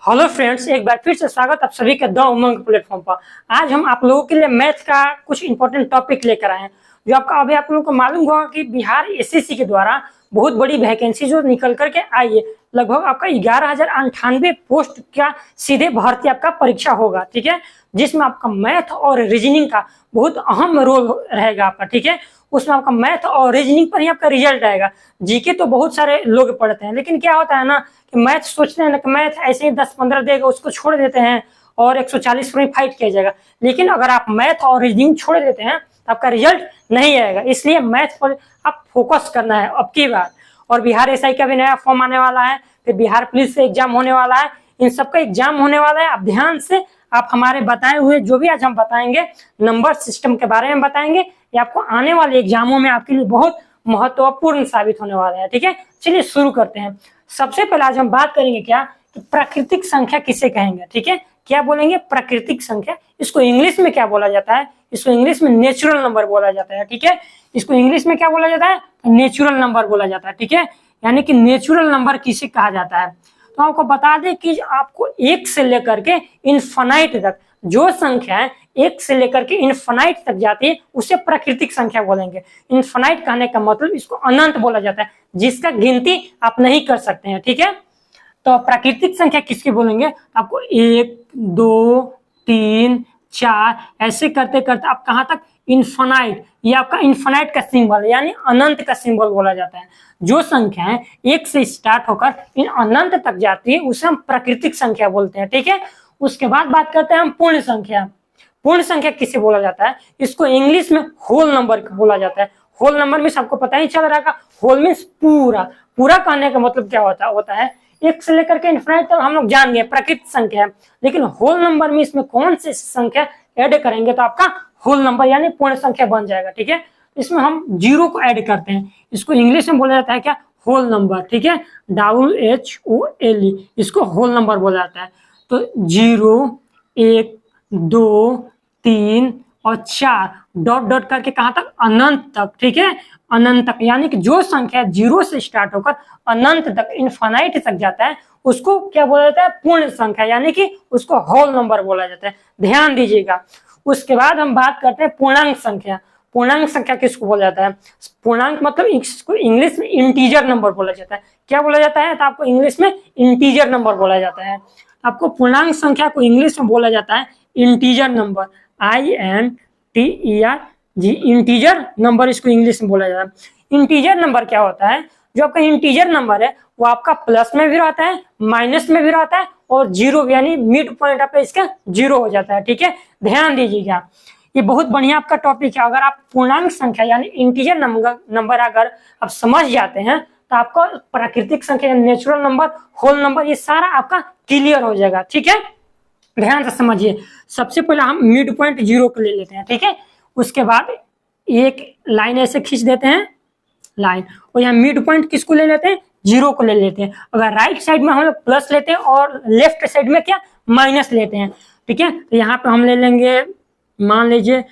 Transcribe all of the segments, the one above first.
Hello friends, एक बार फिर से स्वागत आप सभी का द उमंग प्लेटफॉर्म पर। आज हम आप लोगों के लिए मैथ का कुछ इंपॉर्टेंट टॉपिक लेकर आए हैं जो अभी आप लोगों को मालूम होगा कि बिहार एसएससी के द्वारा बहुत बड़ी वैकेंसी जो निकल करके आई है। लगभग आपका 11,098 पोस्ट का सीधे भर्ती आपका परीक्षा होगा, ठीक है, जिसमें आपका मैथ और रीजनिंग का बहुत अहम रोल रहेगा आपका, ठीक है। उसमें आपका मैथ और रीजनिंग पर ही आपका रिजल्ट आएगा। जीके तो बहुत सारे लोग पढ़ते हैं, लेकिन क्या होता है ना कि मैथ सोचते हैं ना कि मैथ ऐसे ही 10-15 देगा, उसको छोड़ देते हैं और 140 पर फाइट किया जाएगा। लेकिन अगर आप मैथ और रीजनिंग छोड़ देते हैं तो आपका रिजल्ट नहीं आएगा। इसलिए मैथ पर आप फोकस करना है अब की बार। और बिहार एसआई का भी नया फॉर्म आने वाला है, फिर बिहार पुलिस से एग्जाम होने वाला है, इन सबका एग्जाम होने वाला है। आप ध्यान से आप हमारे बताए हुए जो भी आज हम बताएंगे नंबर सिस्टम के बारे में बताएंगे, ये आपको आने वाले एग्जामों में आपके लिए बहुत महत्वपूर्ण साबित होने वाला है, ठीक है। चलिए शुरू करते हैं। सबसे पहले आज हम बात करेंगे क्या कि प्राकृतिक संख्या किसे कहेंगे, ठीक है। क्या बोलेंगे? प्राकृतिक संख्या। इसको इंग्लिश में क्या बोला जाता है? इसको इंग्लिश में नेचुरल नंबर बोला जाता है, ठीक है। इसको इंग्लिश में क्या बोला जाता है? नेचुरल नंबर बोला जाता है, ठीक है। यानी कि नेचुरल नंबर किसे कहा जाता है? तो आपको बता दें कि आपको एक से लेकर के इनफाइनाइट तक जो संख्या है, एक से लेकर के इनफाइनाइट तक जाती है, उसे प्राकृतिक संख्या बोलेंगे। इनफाइनाइट कहने का मतलब इसको अनंत बोला जाता है, जिसका गिनती आप नहीं कर सकते हैं, ठीक है। तो प्राकृतिक संख्या किसकी बोलेंगे? आपको 1, 2, 3, 4 ऐसे करते करते आप कहां तक? इनफाइनाइट। ये आपका इनफाइनाइट का सिंबल है, यानी अनंत का सिंबल बोला जाता है। जो संख्या है एक से स्टार्ट होकर इन अनंत तक जाती है उसे हम प्राकृतिक संख्या बोलते हैं, ठीक है। उसके बाद बात करते हैं हम पूर्ण संख्या। पूर्ण संख्या किसे बोला जाता है? इसको इंग्लिश में होल नंबर बोला जाता है। होल नंबर में आपको पता ही चल रहा है, होल मीन्स पूरा। पूरा कहने का मतलब क्या होता है? एक से लेकर के इनफाइनाइट तक हम लोग जान गए प्राकृतिक संख्या है, लेकिन होल नंबर में इसमें कौन सी संख्या ऐड करेंगे तो आपका होल नंबर यानी पूर्ण संख्या बन जाएगा, ठीक है। इसमें हम जीरो को ऐड करते हैं। इसको इंग्लिश में बोला जाता है क्या? होल नंबर, ठीक है। WHOLE, इसको होल नंबर बोला जाता है। तो 0, 1, 2, 3 और 4 डॉट डॉट करके कहां तक? अनंत तक, ठीक है। अनंत तक, यानी कि जो संख्या 0 से स्टार्ट होकर अनंत तक इनफाइनाइट तक जाता है उसको क्या बोला जाता है? पूर्ण संख्या, यानी कि उसको होल नंबर बोला जाता है। ध्यान दीजिएगा। उसके बाद हम बात करते हैं पूर्णांक संख्या। पूर्णांक संख्या किसको बोला जाता है? पूर्णांक मतलब इसको इंग्लिश में इंटीजर नंबर बोला जाता है। क्या बोला जाता है? तो आपको इंग्लिश में इंटीजर नंबर बोला जाता है। आपको पूर्णांक संख्या को इंग्लिश में बोला जाता है integer number, INTERG, integer number इसको इंग्लिश में बोला जाता है। इंटीजर नंबर क्या होता है? जो आपका इंटीजर नंबर है वो आपका प्लस में भी रहता है, माइनस में भी रहता है और जीरो यानी मिड पॉइंट आपका इसका 0 हो जाता है, ठीक है। ध्यान दीजिएगा, ये बहुत बढ़िया आपका टॉपिक है। अगर आप पूर्णांक संख्या यानी इंटीजर नंबर अगर आप समझ जाते हैं तो आपको प्राकृतिक संख्या नेचुरल नंबर, होल नंबर, ये सारा आपका क्लियर हो जाएगा, ठीक है। ध्यान से समझिए। सबसे पहले हम मिड पॉइंट 0 को ले लेते हैं, ठीक है। उसके बाद एक लाइन ऐसे खींच देते हैं लाइन, और यहाँ मिड पॉइंट किसको ले लेते हैं? 0 को ले लेते हैं। अगर राइट साइड में हम लोग प्लस लेते हैं और लेफ्ट साइड में क्या? माइनस लेते हैं, ठीक है। तो यहाँ पे हम ले लेंगे, मान लीजिए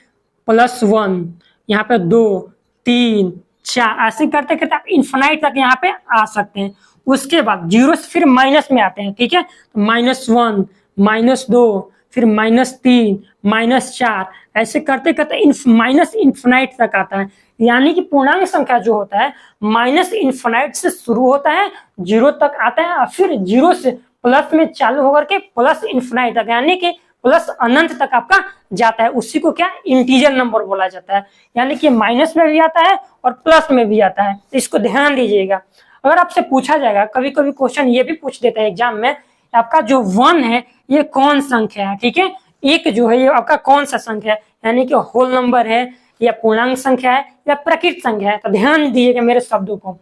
+1, यहाँ पे 2, 3, 4, ऐसे करते करते आप इनफाइनाइट तक यहाँ पे आ सकते हैं। उसके बाद 0 से फिर माइनस में आते हैं, ठीक है। तो -1, -2, फिर -3, -4, ऐसे करते करते माइनस इनफाइनाइट तक आता है। यानी कि पूर्णांक संख्या जो होता है माइनस इनफाइनाइट से शुरू होता है, 0 तक आता है और फिर 0 से प्लस में चालू होकर के प्लस इनफाइनाइट तक यानी कि प्लस अनंत तक आपका जाता है। उसी को क्या? इंटीजर नंबर बोला जाता है। यानी कि माइनस में भी आता है और प्लस में भी आता है। तो इसको ध्यान दीजिएगा। अगर आपसे पूछा जाएगा, कभी कभी क्वेश्चन ये भी पूछ देता है एग्जाम में, आपका जो 1 है ये कौन संख्या है, ठीक है। एक जो है ये आपका कौन सा संख्या है, यानी कि होल नंबर है या पूर्णांक संख्या है या प्राकृतिक संख्या है। तो ध्यान दीजिएगा मेरे शब्दों को।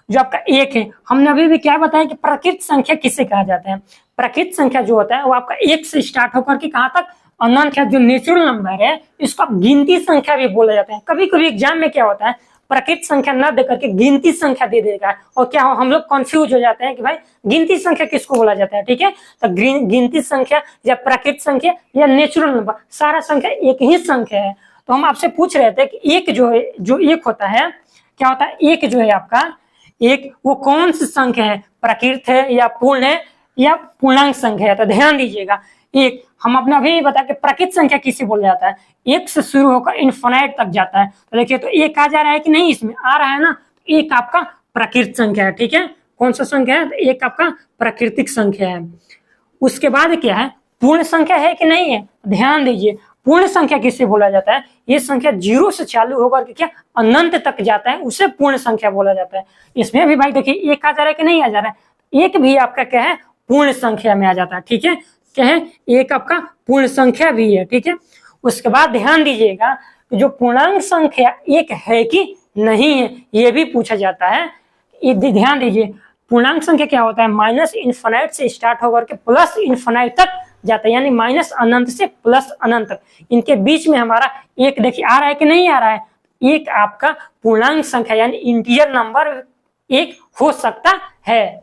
जो आपका 1 है, हमने अभी भी क्या बताया कि प्राकृतिक संख्या किसे कहा जाता है? प्राकृतिक संख्या जो होता है वो आपका 1 से स्टार्ट होकर के कहां तक? अनंत है। जो नेचुरल नंबर है इसको आप गिनती संख्या भी बोला जाता है। कभी कभी एग्जाम में क्या होता है, प्राकृतिक संख्या न देकर के गिनती संख्या दे देगा और क्या हो, हम लोग कंफ्यूज हो जाते हैं कि भाई गिनती संख्या किसको बोला जाता है, ठीक है। तो गिनती संख्या या प्राकृतिक संख्या या नेचुरल नंबर, सारा संख्या एक ही संख्या है। तो हम आपसे पूछ रहे थे कि एक जो है, जो एक होता है, क्या होता है? एक जो है आपका, एक वो कौन सी संख्या है? प्राकृत है या पूर्ण है या पूर्णांक संख्या है। तो ध्यान दीजिएगा, एक हम अपना अभी बता के प्राकृत संख्या किसे बोला जाता है, एक से शुरू होकर इन्फिनाइट तक जाता है। तो देखिए, तो एक आ जा रहा है कि नहीं, इसमें आ रहा है ना, एक आपका प्राकृत संख्या है। ठीक है, कौन सा संख्या है, तो एक आपका प्राकृतिक संख्या है। उसके बाद क्या है, पूर्ण संख्या है कि नहीं है, ध्यान दीजिए, पूर्ण संख्या किसे बोला जाता है, ये संख्या 0 से चालू होकर के क्या अनंत तक जाता है, उसे पूर्ण संख्या बोला जाता है। इसमें भी भाई देखिए, एक आ जा रहा है कि नहीं आ जा रहा है, एक भी आपका क्या है, पूर्ण संख्या में आ जाता है। ठीक है, क्या है, एक आपका पूर्ण संख्या भी है। ठीक है, उसके बाद ध्यान दीजिएगा, जो पूर्णांक संख्या एक है कि नहीं है, ये भी पूछा जाता है। ध्यान दीजिए, पूर्णांक संख्या क्या होता है, माइनस इन्फिनाइट से स्टार्ट होकर के प्लस इन्फिनाइट तक जाता है, यानी माइनस अनंत से प्लस अनंत तक। इनके बीच में हमारा एक देखिए आ रहा है कि नहीं आ रहा है, एक आपका पूर्णांक संख्या यानी इंटीजर नंबर एक हो सकता है।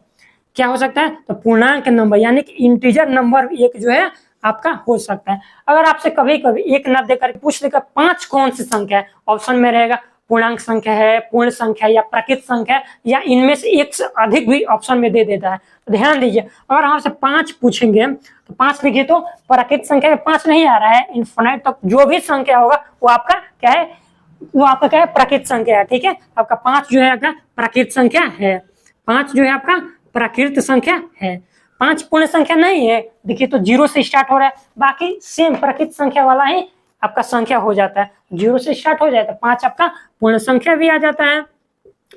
क्या हो सकता है, तो पूर्णांक नंबर यानी कि इंटीजर नंबर एक जो है आपका हो सकता है। अगर आपसे कभी कभी एक न देकर पूछ देकर 5 कौन सी संख्या है, ऑप्शन में रहेगा पूर्णांक संख्या है, पूर्ण संख्या या प्राकृत संख्या, या इनमें से एक से अधिक भी ऑप्शन में दे देता है। तो ध्यान दीजिए, अगर हमसे 5 पूछेंगे तो 5 लिखिए, तो प्राकृत संख्या में 5 नहीं आ रहा है, इन्फिनाइट तक जो भी संख्या होगा वो आपका क्या है, वो आपका क्या है, प्राकृत संख्या है। ठीक है, आपका 5 जो है आपका प्राकृत संख्या है, 5 जो है आपका प्राकृत संख्या है। 5 पूर्ण संख्या नहीं है, देखिए तो 0 से स्टार्ट हो रहा है, बाकी सेम प्राकृत संख्या वाला ही आपका संख्या हो जाता है, 0 से स्टार्ट हो जाए तो 5 आपका पूर्ण संख्या भी आ जाता है।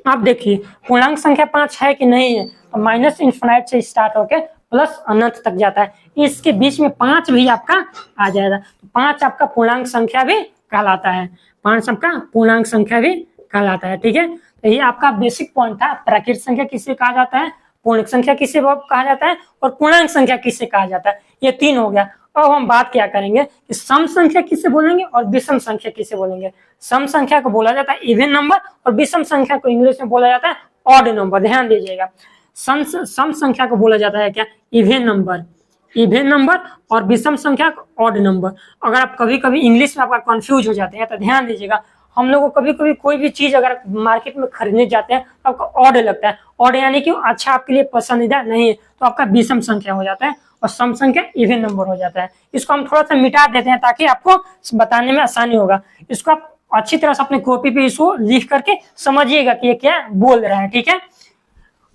आप देखिए पूर्णांक संख्या 5 है कि नहीं है, तो माइनस इन्फिनाइट से स्टार्ट होकर प्लस अनंत तक जाता है, इसके बीच में 5 भी आपका आ जाएगा, तो 5 आपका पूर्णांक संख्या भी कहलाता है, 5 आपका पूर्णांक संख्या भी कहलाता है। ठीक है, तो ये आपका बेसिक पॉइंट था, प्राकृत संख्या किसे कहा जाता है, पूर्ण संख्या किसे कहा जाता है, और पूर्णांक संख्या किसे कहा जाता है, ये 3 हो गया। अब हम बात क्या करेंगे कि सम संख्या किसे बोलेंगे और विषम संख्या किसे बोलेंगे। सम संख्या को बोला जाता है इवन नंबर, और विषम संख्या को इंग्लिश में बोला जाता है ऑड नंबर। ध्यान दीजिएगा, सम संख्या को बोला जाता है क्या, इवन नंबर, इवन नंबर, और विषम संख्या को ऑड नंबर। अगर आप कभी कभी इंग्लिश में आपका कंफ्यूज हो जाते हैं तो ध्यान दीजिएगा, हम लोग को कभी कभी कोई भी चीज अगर मार्केट में खरीदने जाते हैं तो आपको ऑड लगता है, ऑड यानी कि अच्छा आपके लिए पसंदीदा नहीं है, तो आपका विषम संख्या हो जाता है, और सम संख्या इवन नंबर हो जाता है। इसको हम थोड़ा सा मिटा देते हैं ताकि आपको बताने में आसानी होगा। इसको आप अच्छी तरह से अपने कॉपी पे इसको लिख करके समझिएगा कि ये क्या बोल रहा है। ठीक है,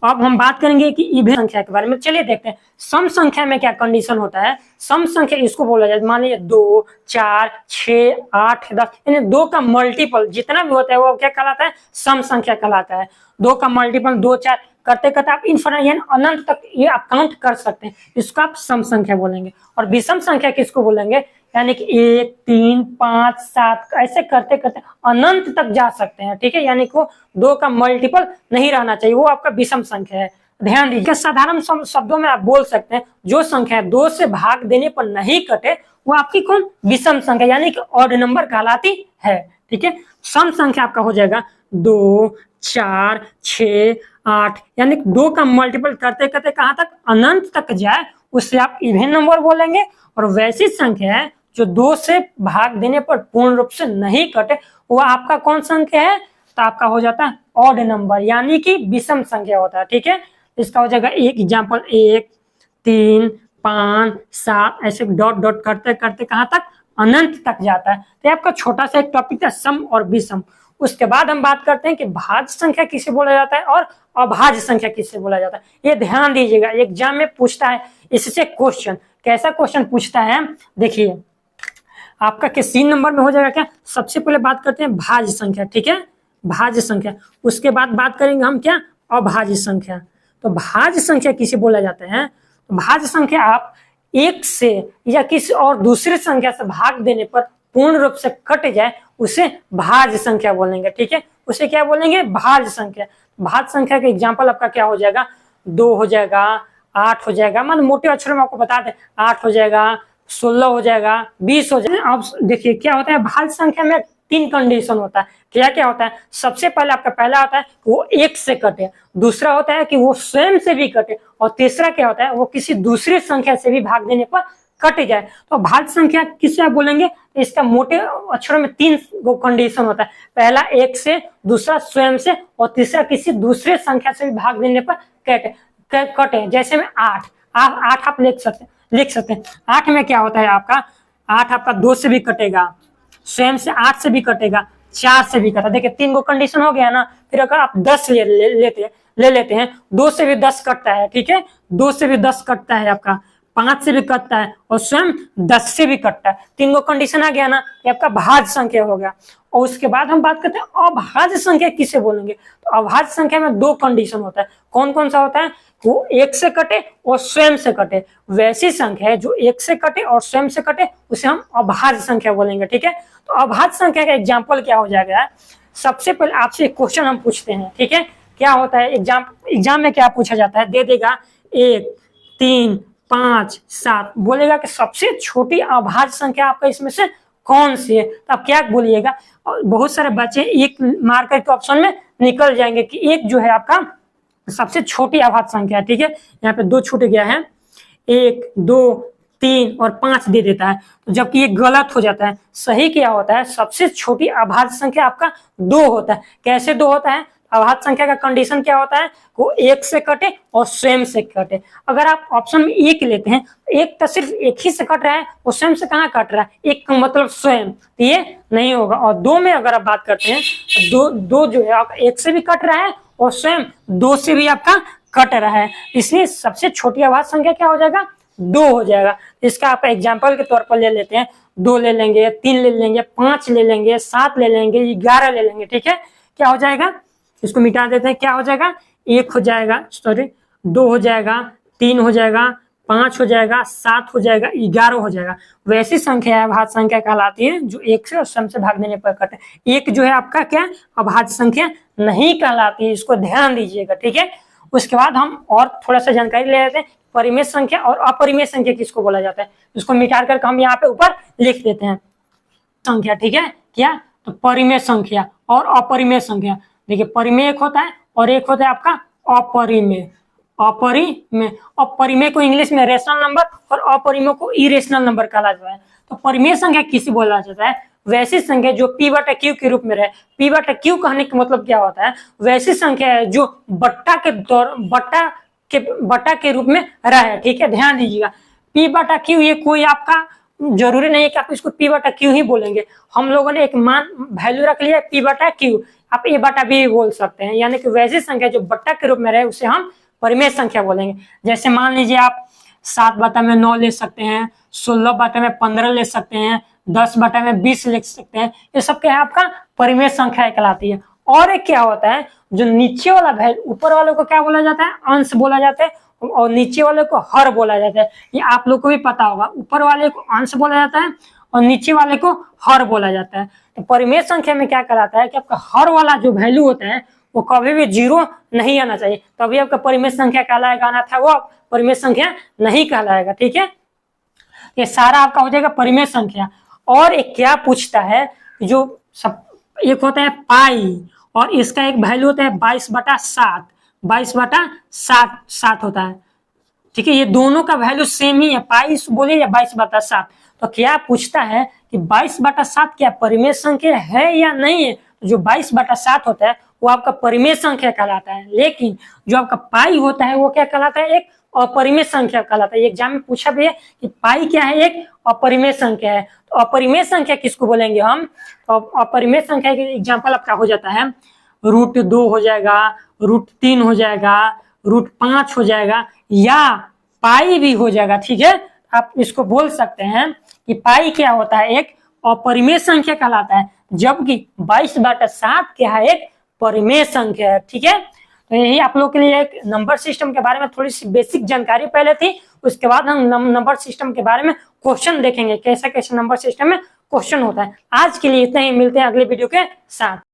अब हम बात करेंगे कि इवन संख्या के बारे में। चलिए देखते हैं सम संख्या में क्या कंडीशन होता है। सम संख्या इसको बोला जाए, मान लीजिए 2, 4, 6, 8, 10, यानी 2 का मल्टीपल जितना भी होता है वो क्या कहलाता है, सम संख्या कहलाता है। 2 का मल्टीपल 2, 4 करते करते आप इनफिनिट यानी अनंत तक ये आप काउंट कर सकते हैं, इसको आप सम संख्या बोलेंगे। और विषम संख्या किसको बोलेंगे, यानी कि 1, 3, 5, 7 ऐसे करते करते अनंत तक जा सकते हैं। ठीक है, यानी कि वो 2 का मल्टीपल नहीं रहना चाहिए, वो आपका विषम संख्या है। ध्यान दीजिए, साधारण शब्दों में आप बोल सकते हैं जो संख्या 2 से भाग देने पर नहीं कटे वो आपकी कौन, विषम संख्या यानी कि ऑड नंबर कहलाती है। ठीक है, सम संख्या आपका हो जाएगा 2, 4, 6, 8, यानी 2 का मल्टीपल करते करते कहां तक, अनंत तक जाए, उससे आप इवन नंबर बोलेंगे। और वैसी संख्या है जो 2 से भाग देने पर पूर्ण रूप से नहीं कटे, वो आपका कौन संख्या है, तो आपका हो जाता है ऑड नंबर यानी कि विषम संख्या होता है। ठीक है, इसका हो जाएगा एक एग्जाम्पल 1, 3, 5, 7 ऐसे डॉट डॉट करते करते कहां तक, अनंत तक जाता है। तो आपका छोटा सा एक टॉपिक था सम और विषम। उसके बाद हम बात करते हैं कि भाज्य संख्या किसे बोला जाता है और अभाज्य संख्या किसे बोला जाता है। ये ध्यान दीजिएगा, एग्जाम में पूछता है इससे क्वेश्चन। कैसा क्वेश्चन पूछता है, देखिए आपका के 3 नंबर में हो जाएगा क्या, सबसे पहले बात करते हैं भाज्य संख्या। ठीक है, भाज्य संख्या, उसके बाद बात करेंगे हम क्या, अभाज्य संख्या। तो भाज्य संख्या किसे बोला जाता है, तो भाज्य संख्या आप 1 से या किसी और दूसरे संख्या से भाग देने पर पूर्ण रूप से कट जाए उसे भाज्य संख्या बोलेंगे। ठीक है, उसे क्या बोलेंगे, भाज्य संख्या। भाज्य संख्या का एग्जांपल आपका क्या हो जाएगा, 2 हो जाएगा, 8 हो जाएगा, मान मोटे अक्षरों में आपको बता दें 8 हो जाएगा, 16 हो जाएगा, 20 हो जाएगा। अब देखिए क्या होता है, भाज्य संख्या में 3 कंडीशन होता है। क्या क्या होता है, सबसे पहले आपका पहला होता है वो 1 से कटे, दूसरा होता है कि वो स्वयं से भी कटे, और तीसरा क्या होता है वो किसी दूसरे संख्या से भी भाग देने पर कट जाए। तो भाज्य संख्या किससे आप बोलेंगे, इसका मोटे अक्षरों में 3 कंडीशन होता है। पहला 1 से, दूसरा स्वयं से, और तीसरा किसी दूसरे संख्या से भी भाग देने पर कटे। जैसे में 8 आप लिख सकते हैं। 8 में क्या होता है आपका, 8 आपका 2 से भी कटेगा, स्वयं से 8 से भी कटेगा, 4 से भी कटा। देखिए 3 को कंडीशन हो गया ना। फिर अगर आप 10 ले लेते हैं, 2 से भी 10 कटता है, ठीक है, 2 से भी 10 कटता है आपका, 5 से भी कटता है और स्वयं 10 से भी कटता है। 3 को कंडीशन आ गया ना, ये आपका भाज्य संख्या हो गया। और उसके बाद हम बात करते हैं अभाज्य संख्या किसे बोलेंगे। तो अभाज्य संख्या में 2 कंडीशन होता है। कौन कौन सा होता है, वो 1 से कटे और स्वयं से कटे। वैसी संख्या है जो 1 से कटे और स्वयं से कटे, उसे हम अभाज्य संख्या बोलेंगे, ठीक है। तो अभाज्य संख्या का एग्जाम्पल क्या हो जाएगा, सबसे पहले आपसे एक क्वेश्चन हम पूछते हैं, ठीक है। क्या होता है एग्जाम में क्या पूछा जाता है, दे देगा 1, 3, 5, 7, बोलेगा कि सबसे छोटी अभाज्य संख्या आपका इसमें से कौन सी है। तो आप क्या बोलिएगा, बहुत सारे बच्चे एक मार्क के ऑप्शन में निकल जाएंगे कि एक जो है आपका सबसे छोटी अभाज्य संख्या है, ठीक है। यहाँ पे 2 छूट गया है, 1, 2, 3 और 5 दे देता है, तो जबकि ये गलत हो जाता है। सही क्या होता है, सबसे छोटी अभाज्य संख्या आपका 2 होता है। कैसे 2 होता है, अभाज्य संख्या का कंडीशन क्या होता है, वो 1 से कटे और स्वयं से कटे। अगर आप ऑप्शन में 1 लेते हैं, 1 तो सिर्फ 1 ही से कट रहा है, वो स्वयं से कहाँ कट रहा है, 1 का मतलब स्वयं, तो ये नहीं होगा। और 2 में अगर आप बात करते हैं, तो 2 जो है आपका 1 से भी कट रहा है और स्वयं 2 से भी आपका कट रहा है, इसलिए सबसे छोटी अभाज्य संख्या क्या हो जाएगा, 2 हो जाएगा। इसका आप एग्जाम्पल के तौर पर ले लेते हैं, 2 ले लेंगे, 3 ले लेंगे, 5 ले लेंगे, 7 ले लेंगे, 11 ले लेंगे, ठीक है। क्या हो जाएगा, इसको मिटा देते हैं, क्या हो जाएगा, 1 हो जाएगा, सॉरी 2 हो जाएगा, 3 हो जाएगा, 5 हो जाएगा, 7 हो जाएगा, 11 हो जाएगा। वैसी संख्या अभाज्य संख्या कहलाती है जो 1 से और स्वयं से भाग देने पर कटे। 1 जो है आपका क्या अभाज्य संख्या नहीं कहलाती है, इसको ध्यान दीजिएगा, ठीक है। उसके बाद हम और थोड़ा सा जानकारी ले लेते हैं, परिमेय संख्या और अपरिमेय संख्या किसको बोला जाता है। इसको मिटा कर हम यहाँ पे ऊपर लिख देते हैं संख्या, ठीक है। क्या, तो परिमेय संख्या और अपरिमेय संख्या। देखिए परिमेय एक होता है और एक होता है आपका अपरिमेय। अपरिमेय को इंग्लिश में रेशनल नंबर और अपरिमेय को इरेशनल नंबर कहा जाता है। तो परिमेय संख्या किसे बोला जाता है, वैसी संख्या जो p/q के रूप में रहे। p/q कहने का मतलब क्या होता है, वैसी संख्या है जो बट्टा के रूप में रहे, ठीक है। ध्यान दीजिएगा, p/q ये कोई आपका जरूरी नहीं है कि आप इसको p/q ही बोलेंगे। हम लोगों ने एक मान वैल्यू रख लिया p/q, आप a/b बोल सकते हैं। यानी कि वैसी संख्या जो बट्टा के रूप में रहे उसे हम परिमेय संख्या बोलेंगे। जैसे मान लीजिए आप 7/9 ले सकते हैं, 16/15 ले सकते हैं, 10/20 ले सकते हैं। ये सब क्या है आपका परिमेय संख्या कहलाती है। और एक क्या होता है, जो नीचे वाला वैल्यू, ऊपर वाले को क्या बोला जाता है, अंश बोला जाता है, और नीचे वाले को हर बोला जाता है। ये आप लोग को भी पता होगा, ऊपर वाले को अंश बोला जाता है और नीचे वाले को हर बोला जाता है। तो परिमेय संख्या में क्या कहलाता है कि आपका हर वाला जो वैल्यू होता है वो कभी भी 0 नहीं आना चाहिए, तभी आपका परिमेय संख्या कहलाएगा, आना था वो परिमेय संख्या नहीं कहलाएगा, ठीक है। ये सारा आपका हो जाएगा परिमेय संख्या। और एक क्या पूछता है, जो सब एक होता है पाई और इसका एक वैल्यू होता है 22/7, 22/7 होता है, ठीक है। ये दोनों का वैल्यू सेम ही है, पाई बोले या 22/7। तो क्या पूछता है कि 22/7 क्या परिमेय संख्या है या नहीं है। तो जो 22/7 होता है वो आपका परिमेय संख्या कहलाता है, लेकिन जो आपका पाई होता है वो क्या कहलाता है, एक अपरिमेय संख्या कहलाता है। एग्जाम में पूछा भी है कि पाई क्या है, एक अपरिमेय संख्या है। तो अपरिमेय संख्या किसको बोलेंगे हम, तो अपरिमेय संख्या के एग्जाम्पल आपका हो जाता है √2 हो जाएगा, √3 हो जाएगा, √5 हो जाएगा, या पाई भी हो जाएगा, ठीक है। आप इसको बोल सकते हैं कि पाई क्या होता है, एक अपरिमेय संख्या कहलाता है, जबकि 22/7 क्या है, एक परिमेय संख्या है, ठीक है। तो यही आप लोग के लिए एक नंबर सिस्टम के बारे में थोड़ी सी बेसिक जानकारी पहले थी। उसके बाद हम नंबर सिस्टम के बारे में क्वेश्चन देखेंगे, कैसा कैसा नंबर सिस्टम में क्वेश्चन होता है। आज के लिए इतना ही, मिलते हैं अगले वीडियो के साथ।